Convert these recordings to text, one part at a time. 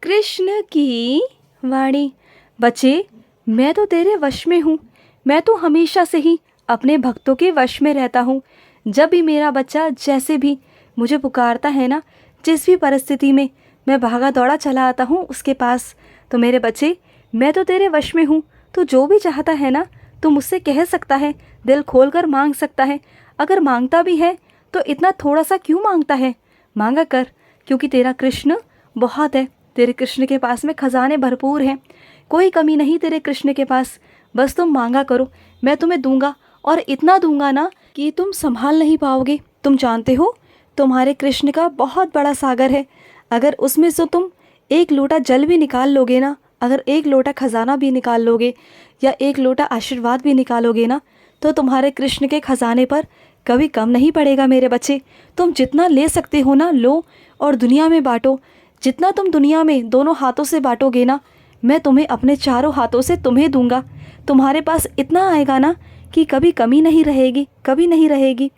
कृष्ण की वाणी। बच्चे, मैं तो तेरे वश में हूँ। मैं तो हमेशा से ही अपने भक्तों के वश में रहता हूँ। जब भी मेरा बच्चा जैसे भी मुझे पुकारता है ना, जिस भी परिस्थिति में मैं भागा दौड़ा चला आता हूँ उसके पास। तो मेरे बच्चे, मैं तो तेरे वश में हूँ। तो जो भी चाहता है ना, तो मुझसे कह सकता है, दिल खोल कर मांग सकता है। अगर मांगता भी है तो इतना थोड़ा सा क्यों मांगता है? मांगा कर, क्योंकि तेरा कृष्ण बहुत है। तेरे कृष्ण के पास में खजाने भरपूर हैं, कोई कमी नहीं तेरे कृष्ण के पास। बस तुम मांगा करो, मैं तुम्हें दूंगा, और इतना दूंगा ना कि तुम संभाल नहीं पाओगे। तुम जानते हो, तुम्हारे कृष्ण का बहुत बड़ा सागर है। अगर उसमें से तुम एक लोटा जल भी निकाल लोगे ना, अगर एक लोटा खजाना भी निकाल लोगे, या एक लोटा आशीर्वाद भी निकालोगे ना, तो तुम्हारे कृष्ण के खजाने पर कभी कम नहीं पड़ेगा मेरे बच्चे। तुम जितना ले सकते हो ना लो, और दुनिया में बांटो। जितना तुम दुनिया में दोनों हाथों से बांटोगे ना, मैं तुम्हें अपने चारों हाथों से तुम्हें दूंगा। तुम्हारे पास इतना आएगा ना कि कभी कमी नहीं रहेगी, कभी नहीं रहेगी।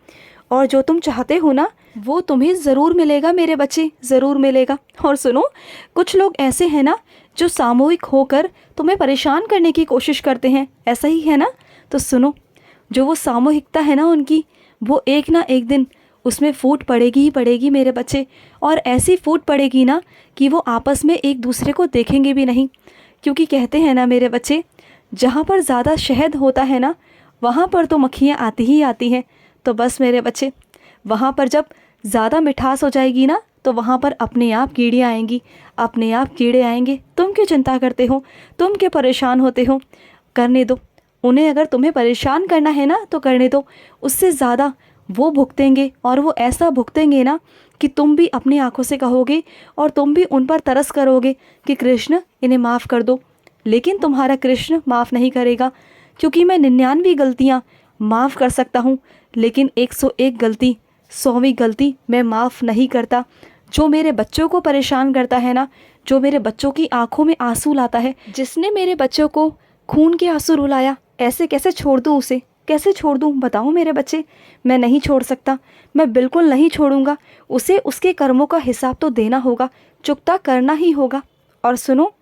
और जो तुम चाहते हो ना, वो तुम्हें ज़रूर मिलेगा मेरे बच्चे, ज़रूर मिलेगा। और सुनो, कुछ लोग ऐसे हैं ना जो सामूहिक होकर तुम्हें परेशान करने की कोशिश करते हैं, ऐसा ही है ना? तो सुनो, जो वो सामूहिकता है ना उनकी, वो एक ना एक दिन उसमें फूट पड़ेगी ही पड़ेगी मेरे बच्चे। और ऐसी फूट पड़ेगी ना कि वो आपस में एक दूसरे को देखेंगे भी नहीं। क्योंकि कहते हैं ना मेरे बच्चे, जहाँ पर ज़्यादा शहद होता है ना, वहाँ पर तो मक्खियाँ आती ही आती हैं। तो बस मेरे बच्चे, वहाँ पर जब ज़्यादा मिठास हो जाएगी ना, तो वहाँ पर अपने आप कीड़ियाँ आएंगी, अपने आप कीड़े आएंगे। तुम क्यों चिंता करते हो? तुम क्यों परेशान होते हो? करने दो उन्हें। अगर तुम्हें परेशान करना है ना तो करने दो। उससे ज़्यादा वो भुगतेंगे, और वो ऐसा भुगतेंगे ना कि तुम भी अपनी आंखों से कहोगे, और तुम भी उन पर तरस करोगे कि कृष्ण इन्हें माफ़ कर दो। लेकिन तुम्हारा कृष्ण माफ़ नहीं करेगा, क्योंकि मैं 99 गलतियाँ माफ़ कर सकता हूँ, लेकिन 101 गलती, 100वीं गलती मैं माफ़ नहीं करता। जो मेरे बच्चों को परेशान करता है ना, जो मेरे बच्चों की आंखों में आंसू लाता है, जिसने मेरे बच्चों को खून के आंसू रुलाया, ऐसे कैसे छोड़ दूँ उसे? कैसे छोड़ दूँ बताओ मेरे बच्चे? मैं नहीं छोड़ सकता, मैं बिल्कुल नहीं छोड़ूंगा। उसे उसके कर्मों का हिसाब तो देना होगा, चुकता करना ही होगा। और सुनो,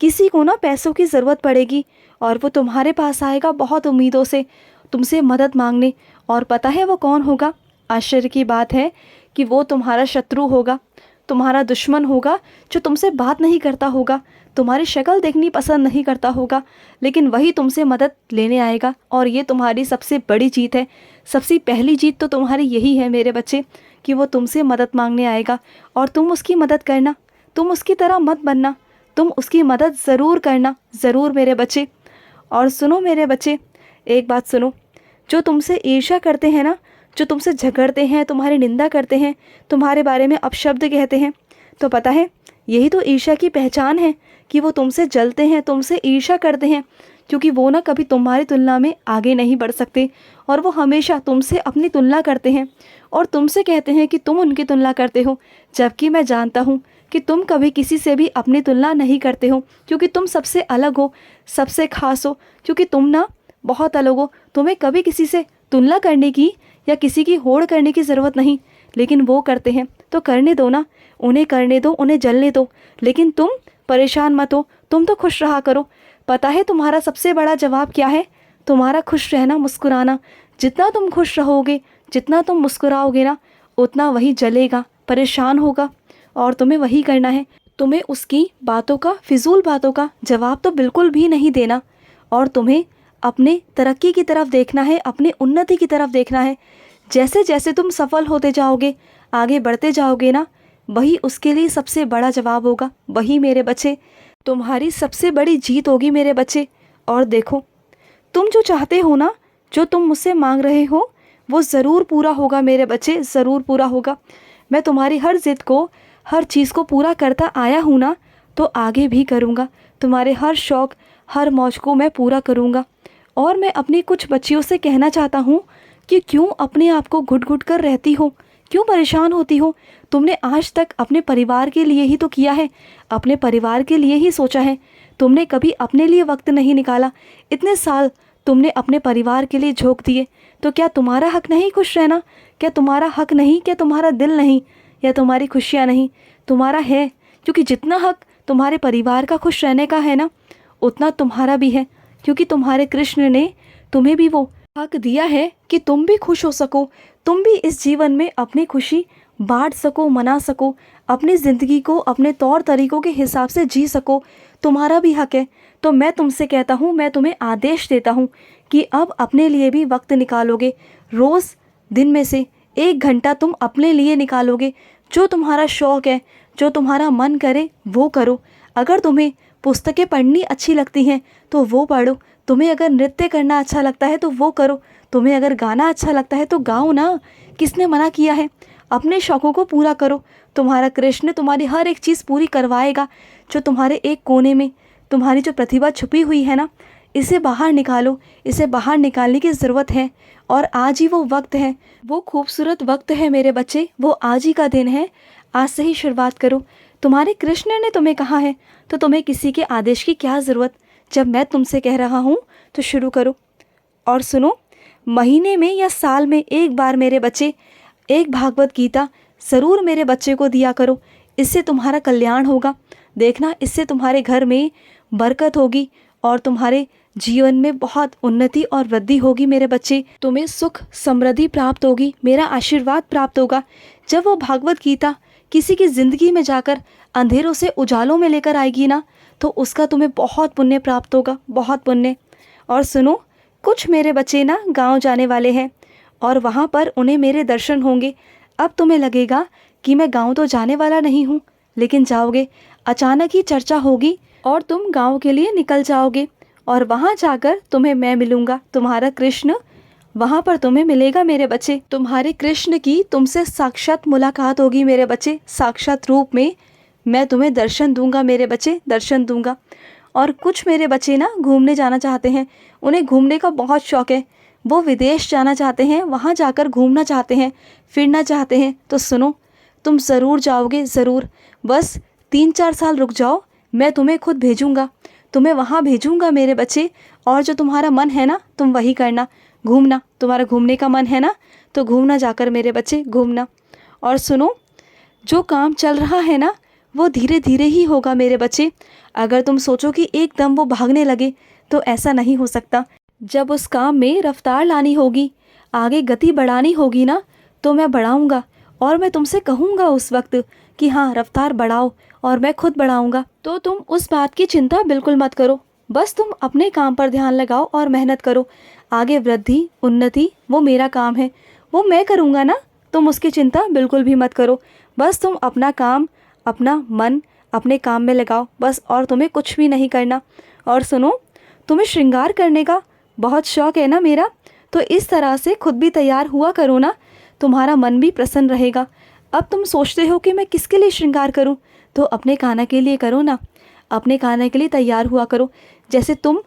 किसी को ना पैसों की ज़रूरत पड़ेगी, और वो तुम्हारे पास आएगा बहुत उम्मीदों से तुमसे मदद मांगने। और पता है वो कौन होगा? आश्चर्य की बात है कि वो तुम्हारा शत्रु होगा, तुम्हारा दुश्मन होगा, जो तुमसे बात नहीं करता होगा, तुम्हारी शक्ल देखनी पसंद नहीं करता होगा, लेकिन वही तुमसे मदद लेने आएगा। और ये तुम्हारी सबसे बड़ी जीत है। सबसे पहली जीत तो तुम्हारी यही है मेरे बच्चे, कि वो तुमसे मदद मांगने आएगा, और तुम उसकी मदद करना। तुम उसकी तरह मत बनना, तुम उसकी मदद ज़रूर करना, ज़रूर मेरे बच्चे। और सुनो मेरे बच्चे, एक बात सुनो, जो तुमसे ईर्ष्या करते हैं ना, जो तुमसे झगड़ते हैं, तुम्हारी निंदा करते हैं, तुम्हारे बारे में अपशब्द कहते हैं, तो पता है यही तो ईर्ष्या की पहचान है, कि वो तुमसे जलते हैं, तुमसे ईर्ष्या करते हैं। क्योंकि वो ना कभी तुम्हारी तुलना में आगे नहीं बढ़ सकते, और वो हमेशा तुमसे अपनी तुलना करते हैं, और तुमसे कहते हैं कि तुम उनकी तुलना करते हो। जबकि मैं जानता हूँ कि तुम कभी किसी से भी अपनी तुलना नहीं करते हो, क्योंकि तुम सबसे अलग हो, सबसे खास हो। क्योंकि तुम ना बहुत अलग हो, तुम्हें कभी किसी से तुलना करने की या किसी की होड़ करने की ज़रूरत नहीं। लेकिन वो करते हैं, तो करने दो ना, उन्हें करने दो, उन्हें जलने दो। लेकिन तुम परेशान मत हो, तुम तो खुश रहा करो। पता है तुम्हारा सबसे बड़ा जवाब क्या है? तुम्हारा खुश रहना, मुस्कुराना। जितना तुम खुश रहोगे, जितना तुम मुस्कुराओगे ना, उतना वही जलेगा, परेशान होगा। और तुम्हें वही करना है। तुम्हें उसकी बातों का, फिजूल बातों का जवाब तो बिल्कुल भी नहीं देना, और तुम्हें अपने तरक्की की तरफ देखना है, अपनी उन्नति की तरफ देखना है। जैसे जैसे तुम सफल होते जाओगे, आगे बढ़ते जाओगे ना, वही उसके लिए सबसे बड़ा जवाब होगा। वही मेरे बच्चे तुम्हारी सबसे बड़ी जीत होगी मेरे बच्चे। और देखो, तुम जो चाहते हो ना, जो तुम मुझसे मांग रहे हो, वो ज़रूर पूरा होगा मेरे बच्चे, ज़रूर पूरा होगा। मैं तुम्हारी हर जिद को, हर चीज़ को पूरा करता आया हूँ ना, तो आगे भी करूँगा। तुम्हारे हर शौक़, हर मौज को मैं पूरा करूँगा। और मैं अपनी कुछ बच्चियों से कहना चाहता हूँ कि क्यों अपने आप को घुट घुट कर रहती हो, क्यों परेशान होती हो? तुमने आज तक अपने परिवार के लिए ही तो किया है, अपने परिवार के लिए ही सोचा है। तुमने कभी अपने लिए वक्त नहीं निकाला। इतने साल तुमने अपने परिवार के लिए झोंक दिए, तो क्या तुम्हारा हक नहीं खुश रहना? क्या तुम्हारा हक नहीं? क्या तुम्हारा दिल नहीं? या तुम्हारी खुशियाँ नहीं? तुम्हारा है, क्योंकि जितना हक तुम्हारे परिवार का खुश रहने का है ना, उतना तुम्हारा भी है, क्योंकि तुम्हारे कृष्ण ने तुम्हें भी वो हक दिया है कि तुम भी खुश हो सको, तुम भी इस जीवन में अपनी खुशी बांट सको, मना सको, अपनी ज़िंदगी को अपने तौर तरीक़ों के हिसाब से जी सको। तुम्हारा भी हक है। तो मैं तुमसे कहता हूँ, मैं तुम्हें आदेश देता हूँ कि अब अपने लिए भी वक्त निकालोगे। रोज़ दिन में से 1 घंटा तुम अपने लिए निकालोगे। जो तुम्हारा शौक़ है, जो तुम्हारा मन करे वो करो। अगर तुम्हें पुस्तकें पढ़नी अच्छी लगती हैं तो वो पढ़ो। तुम्हें अगर नृत्य करना अच्छा लगता है तो वो करो। तुम्हें अगर गाना अच्छा लगता है तो गाओ ना, किसने मना किया है। अपने शौक़ों को पूरा करो। तुम्हारा कृष्ण तुम्हारी हर एक चीज़ पूरी करवाएगा। जो तुम्हारे एक कोने में तुम्हारी जो प्रतिभा छुपी हुई है ना, इसे बाहर निकालो। इसे बाहर निकालने की ज़रूरत है और आज ही वो वक्त है, वो खूबसूरत वक्त है मेरे बच्चे। वो आज ही का दिन है। आज से ही शुरुआत करो। तुम्हारे कृष्ण ने तुम्हें कहा है तो तुम्हें किसी के आदेश की क्या ज़रूरत। जब मैं तुमसे कह रहा हूँ तो शुरू करो। और सुनो, महीने में या साल में एक बार मेरे बच्चे एक भागवत गीता ज़रूर मेरे बच्चे को दिया करो। इससे तुम्हारा कल्याण होगा। देखना, इससे तुम्हारे घर में बरकत होगी और तुम्हारे जीवन में बहुत उन्नति और वृद्धि होगी मेरे बच्चे। तुम्हें सुख समृद्धि प्राप्त होगी, मेरा आशीर्वाद प्राप्त होगा। जब वो भागवत गीता किसी की ज़िंदगी में जाकर अंधेरों से उजालों में लेकर आएगी ना, तो उसका तुम्हें बहुत पुण्य प्राप्त होगा, बहुत पुण्य। और सुनो, कुछ मेरे बच्चे ना गांव जाने वाले हैं और वहाँ पर उन्हें मेरे दर्शन होंगे। अब तुम्हें लगेगा कि मैं गांव तो जाने वाला नहीं हूँ, लेकिन जाओगे। अचानक ही चर्चा होगी और तुम गांव के लिए निकल जाओगे और वहाँ जाकर तुम्हें मैं मिलूँगा। तुम्हारा कृष्ण वहाँ पर तुम्हें मिलेगा मेरे बच्चे। तुम्हारे कृष्ण की तुमसे साक्षात मुलाकात होगी मेरे बच्चे। साक्षात रूप में मैं तुम्हें दर्शन दूंगा मेरे बच्चे, दर्शन दूंगा। और कुछ मेरे बच्चे ना घूमने जाना चाहते हैं, उन्हें घूमने का बहुत शौक़ है। वो विदेश जाना चाहते हैं, वहाँ जाकर घूमना चाहते हैं, फिरना चाहते हैं। तो सुनो, तुम ज़रूर जाओगे, ज़रूर। बस 3-4 साल रुक जाओ, मैं तुम्हें खुद भेजूँगा, तुम्हें वहाँ भेजूँगा मेरे बच्चे। और जो तुम्हारा मन है ना, तुम वही करना, घूमना। तुम्हारा घूमने का मन है ना, तो घूमना जाकर मेरे बच्चे, घूमना। और सुनो, जो काम चल रहा है ना, वो धीरे धीरे ही होगा मेरे बच्चे। अगर तुम सोचो कि एकदम वो भागने लगे तो ऐसा नहीं हो सकता। जब उस काम में रफ्तार लानी होगी, आगे गति बढ़ानी होगी ना, तो मैं बढ़ाऊँगा और मैं तुमसे कहूँगा उस वक्त कि हाँ, रफ्तार बढ़ाओ, और मैं खुद बढ़ाऊँगा। तो तुम उस बात की चिंता बिल्कुल मत करो। बस तुम अपने काम पर ध्यान लगाओ और मेहनत करो। आगे वृद्धि उन्नति वो मेरा काम है, वो मैं करूँगा ना, तुम उसकी चिंता बिल्कुल भी मत करो। बस तुम अपना काम, अपना मन अपने काम में लगाओ बस, और तुम्हें कुछ भी नहीं करना। और सुनो, तुम्हें श्रृंगार करने का बहुत शौक़ है ना मेरा, तो इस तरह से खुद भी तैयार हुआ करो ना, तुम्हारा मन भी प्रसन्न रहेगा। अब तुम सोचते हो कि मैं किसके लिए श्रृंगार करूं, तो अपने कान्हा के लिए करो ना, अपने कान्हा के लिए तैयार हुआ करो। जैसे तुम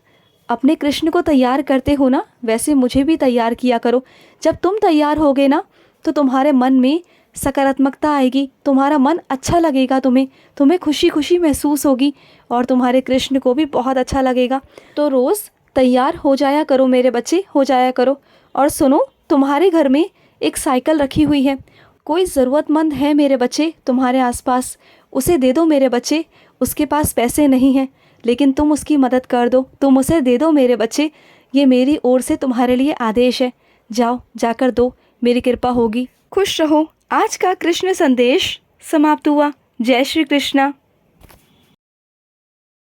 अपने कृष्ण को तैयार करते हो ना, वैसे मुझे भी तैयार किया करो। जब तुम तैयार होगे ना, तो तुम्हारे मन में सकारात्मकता आएगी, तुम्हारा मन अच्छा लगेगा, तुम्हें खुशी खुशी महसूस होगी और तुम्हारे कृष्ण को भी बहुत अच्छा लगेगा। तो रोज़ तैयार हो जाया करो मेरे बच्चे, हो जाया करो। और सुनो, तुम्हारे घर में एक साइकिल रखी हुई है, कोई ज़रूरतमंद है मेरे बच्चे तुम्हारे आसपास, उसे दे दो मेरे बच्चे। उसके पास पैसे नहीं हैं, लेकिन तुम उसकी मदद कर दो, तुम उसे दे दो मेरे बच्चे। ये मेरी ओर से तुम्हारे लिए आदेश है। जाओ, जाकर दो, मेरी कृपा होगी। खुश रहो। आज का कृष्ण संदेश समाप्त हुआ। जय श्री कृष्णा।